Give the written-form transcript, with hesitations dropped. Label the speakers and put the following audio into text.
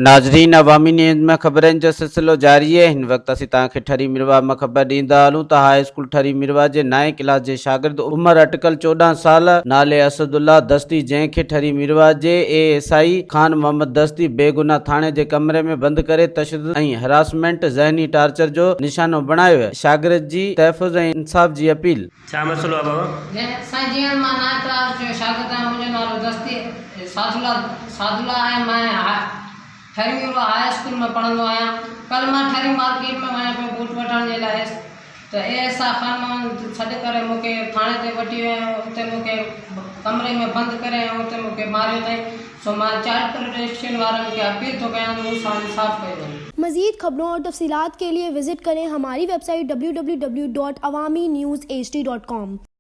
Speaker 1: नाज़रीन, अवामी न्यूज़ में ख़बरनि जो सिलसिलो जारी है। हिन वक्त असीं तव्हांखे ठरी मिरवा में ख़बर ॾींदा हलूं त हाई स्कूल ठरी मिरवा जे 9 क्लास जे शागिर्द उमर अटकल 14 साल नाले असदुल्ला दस्ती, जंहिंखे ठरी मिरवा जे ASI खान मोहम्मद दस्ती बेगुनाह थाणे जे कमरे में बंद करे तशद्दुद ऐं हरासमेंट, ज़हनी टार्चर जो निशानो बणायो है। शागिर्द जी तहफ़्फ़ुज़ ऐं इंसाफ़ जी अपील।
Speaker 2: छा मसलो आहे बाबा?
Speaker 3: साईं जीअं मां 9 क्लास जो शागिर्द आहियां, मुंहिंजो नालो दस्ती सादुल्ला आहे। मां ठरी मिरवा हाई स्कूल में पढ़ंदो आहियां। कल मां ठरी मार्केट में वञा पियो बूट वठण जे लाइ, त ASI खान मोहम्मद सॾु करे मूंखे थाणे ते वठी वियो। उते मूंखे कमरे में बंदि करे ऐं उते मूंखे मारियो अथई। सो मां चाइल्ड प्रोटेक्शन वारनि खे अपील थो कयां त मूंसां इंसाफ़ कयो वञे।
Speaker 4: मज़ीद खबरों और तफसीलात के लिए विजिट करें हमारी वेबसाइट www.awamiNewsHD.com।